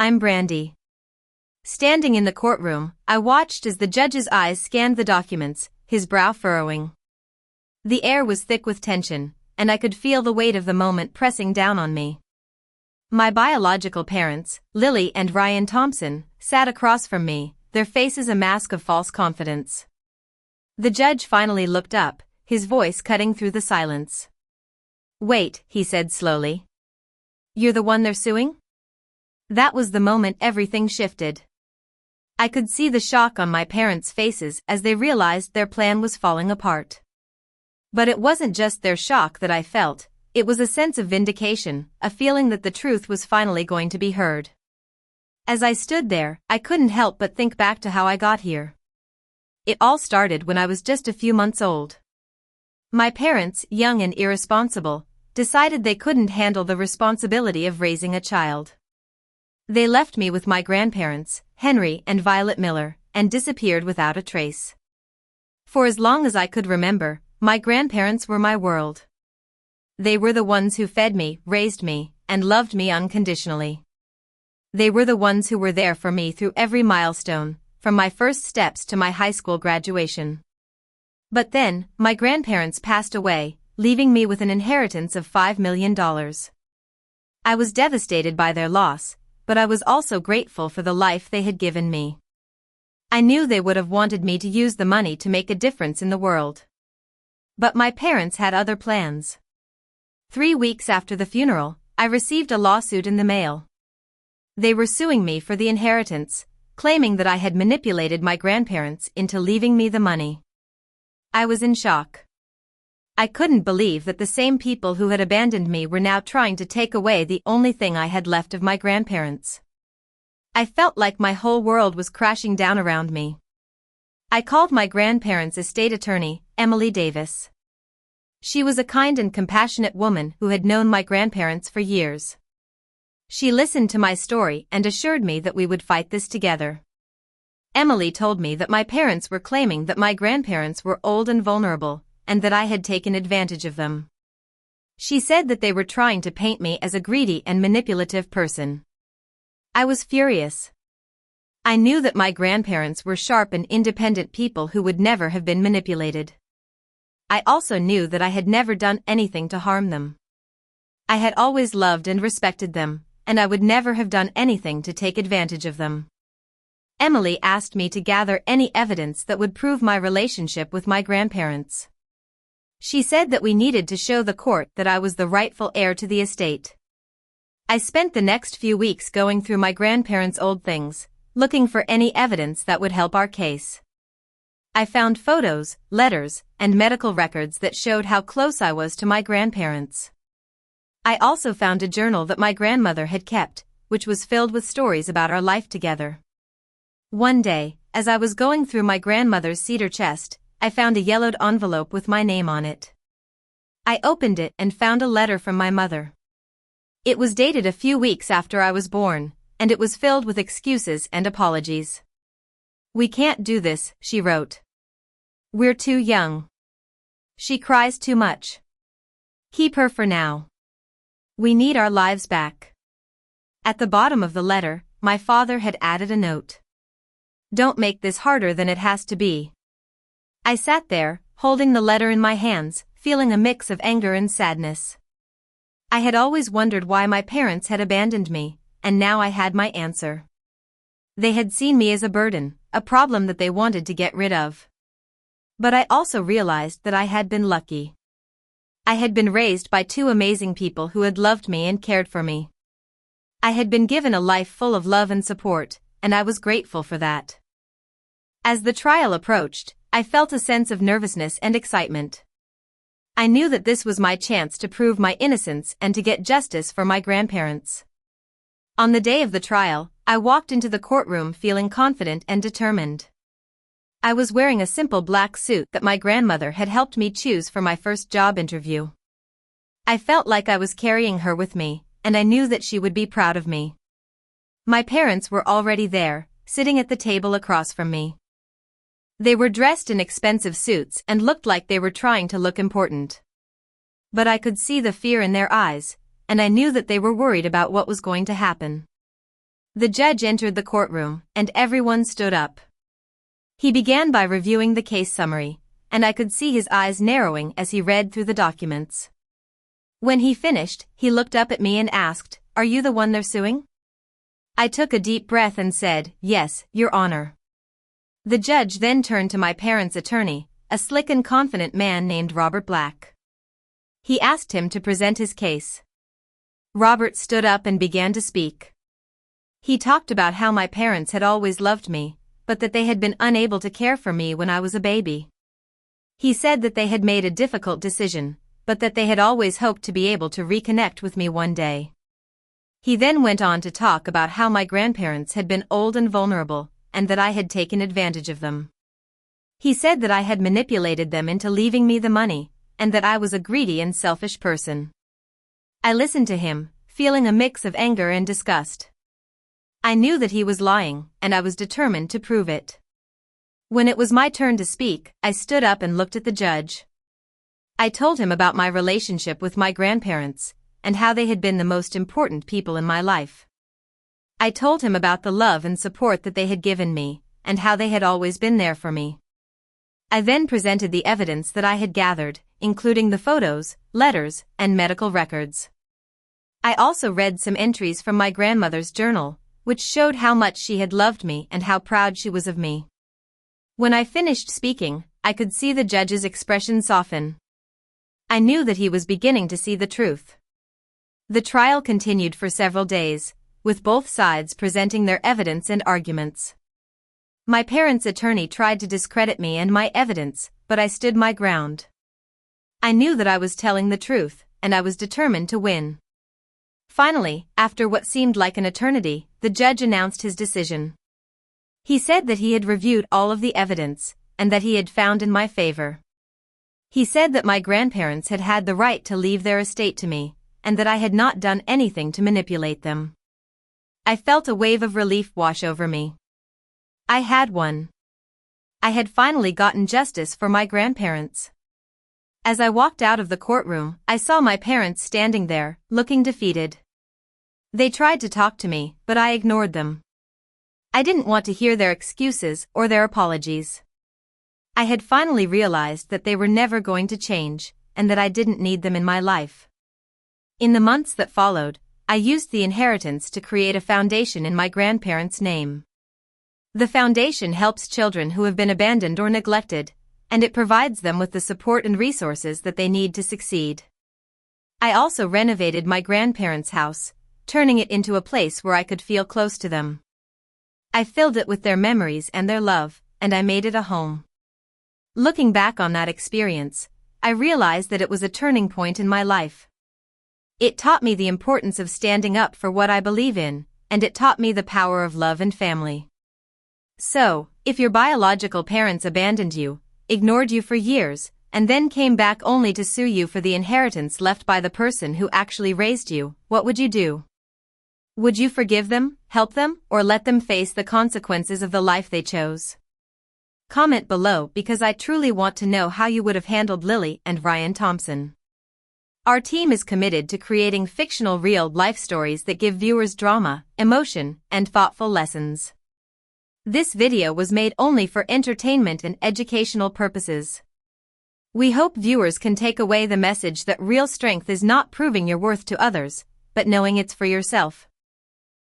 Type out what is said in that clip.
I'm Brandy. Standing in the courtroom, I watched as the judge's eyes scanned the documents, his brow furrowing. The air was thick with tension, and I could feel the weight of the moment pressing down on me. My biological parents, Lily and Ryan Thompson, sat across from me, their faces a mask of false confidence. The judge finally looked up, his voice cutting through the silence. "Wait," he said slowly. "You're the one they're suing?" That was the moment everything shifted. I could see the shock on my parents' faces as they realized their plan was falling apart. But it wasn't just their shock that I felt, it was a sense of vindication, a feeling that the truth was finally going to be heard. As I stood there, I couldn't help but think back to how I got here. It all started when I was just a few months old. My parents, young and irresponsible, decided they couldn't handle the responsibility of raising a child. They left me with my grandparents, Henry and Violet Miller, and disappeared without a trace. For as long as I could remember, my grandparents were my world. They were the ones who fed me, raised me, and loved me unconditionally. They were the ones who were there for me through every milestone, from my first steps to my high school graduation. But then, my grandparents passed away, leaving me with an inheritance of $5 million. I was devastated by their loss, but I was also grateful for the life they had given me. I knew they would have wanted me to use the money to make a difference in the world. But my parents had other plans. 3 weeks after the funeral, I received a lawsuit in the mail. They were suing me for the inheritance, claiming that I had manipulated my grandparents into leaving me the money. I was in shock. I couldn't believe that the same people who had abandoned me were now trying to take away the only thing I had left of my grandparents. I felt like my whole world was crashing down around me. I called my grandparents' estate attorney, Emily Davis. She was a kind and compassionate woman who had known my grandparents for years. She listened to my story and assured me that we would fight this together. Emily told me that my parents were claiming that my grandparents were old and vulnerable, and that I had taken advantage of them. She said that they were trying to paint me as a greedy and manipulative person. I was furious. I knew that my grandparents were sharp and independent people who would never have been manipulated. I also knew that I had never done anything to harm them. I had always loved and respected them, and I would never have done anything to take advantage of them. Emily asked me to gather any evidence that would prove my relationship with my grandparents. She said that we needed to show the court that I was the rightful heir to the estate. I spent the next few weeks going through my grandparents' old things, looking for any evidence that would help our case. I found photos, letters, and medical records that showed how close I was to my grandparents. I also found a journal that my grandmother had kept, which was filled with stories about our life together. One day, as I was going through my grandmother's cedar chest, I found a yellowed envelope with my name on it. I opened it and found a letter from my mother. It was dated a few weeks after I was born, and it was filled with excuses and apologies. "We can't do this," she wrote. "We're too young. She cries too much. Keep her for now. We need our lives back." At the bottom of the letter, my father had added a note. "Don't make this harder than it has to be." I sat there, holding the letter in my hands, feeling a mix of anger and sadness. I had always wondered why my parents had abandoned me, and now I had my answer. They had seen me as a burden, a problem that they wanted to get rid of. But I also realized that I had been lucky. I had been raised by two amazing people who had loved me and cared for me. I had been given a life full of love and support, and I was grateful for that. As the trial approached, I felt a sense of nervousness and excitement. I knew that this was my chance to prove my innocence and to get justice for my grandparents. On the day of the trial, I walked into the courtroom feeling confident and determined. I was wearing a simple black suit that my grandmother had helped me choose for my first job interview. I felt like I was carrying her with me, and I knew that she would be proud of me. My parents were already there, sitting at the table across from me. They were dressed in expensive suits and looked like they were trying to look important. But I could see the fear in their eyes, and I knew that they were worried about what was going to happen. The judge entered the courtroom, and everyone stood up. He began by reviewing the case summary, and I could see his eyes narrowing as he read through the documents. When he finished, he looked up at me and asked, "Are you the one they're suing?" I took a deep breath and said, "Yes, Your Honor." The judge then turned to my parents' attorney, a slick and confident man named Robert Black. He asked him to present his case. Robert stood up and began to speak. He talked about how my parents had always loved me, but that they had been unable to care for me when I was a baby. He said that they had made a difficult decision, but that they had always hoped to be able to reconnect with me one day. He then went on to talk about how my grandparents had been old and vulnerable, and that I had taken advantage of them. He said that I had manipulated them into leaving me the money, and that I was a greedy and selfish person. I listened to him, feeling a mix of anger and disgust. I knew that he was lying, and I was determined to prove it. When it was my turn to speak, I stood up and looked at the judge. I told him about my relationship with my grandparents, and how they had been the most important people in my life. I told him about the love and support that they had given me, and how they had always been there for me. I then presented the evidence that I had gathered, including the photos, letters, and medical records. I also read some entries from my grandmother's journal, which showed how much she had loved me and how proud she was of me. When I finished speaking, I could see the judge's expression soften. I knew that he was beginning to see the truth. The trial continued for several days, with both sides presenting their evidence and arguments. My parents' attorney tried to discredit me and my evidence, but I stood my ground. I knew that I was telling the truth, and I was determined to win. Finally, after what seemed like an eternity, the judge announced his decision. He said that he had reviewed all of the evidence, and that he had found in my favor. He said that my grandparents had had the right to leave their estate to me, and that I had not done anything to manipulate them. I felt a wave of relief wash over me. I had won. I had finally gotten justice for my grandparents. As I walked out of the courtroom, I saw my parents standing there, looking defeated. They tried to talk to me, but I ignored them. I didn't want to hear their excuses or their apologies. I had finally realized that they were never going to change, and that I didn't need them in my life. In the months that followed, I used the inheritance to create a foundation in my grandparents' name. The foundation helps children who have been abandoned or neglected, and it provides them with the support and resources that they need to succeed. I also renovated my grandparents' house, turning it into a place where I could feel close to them. I filled it with their memories and their love, and I made it a home. Looking back on that experience, I realized that it was a turning point in my life. It taught me the importance of standing up for what I believe in, and it taught me the power of love and family. So, if your biological parents abandoned you, ignored you for years, and then came back only to sue you for the inheritance left by the person who actually raised you, what would you do? Would you forgive them, help them, or let them face the consequences of the life they chose? Comment below because I truly want to know how you would have handled Lily and Ryan Thompson. Our team is committed to creating fictional real-life stories that give viewers drama, emotion, and thoughtful lessons. This video was made only for entertainment and educational purposes. We hope viewers can take away the message that real strength is not proving your worth to others, but knowing it's for yourself.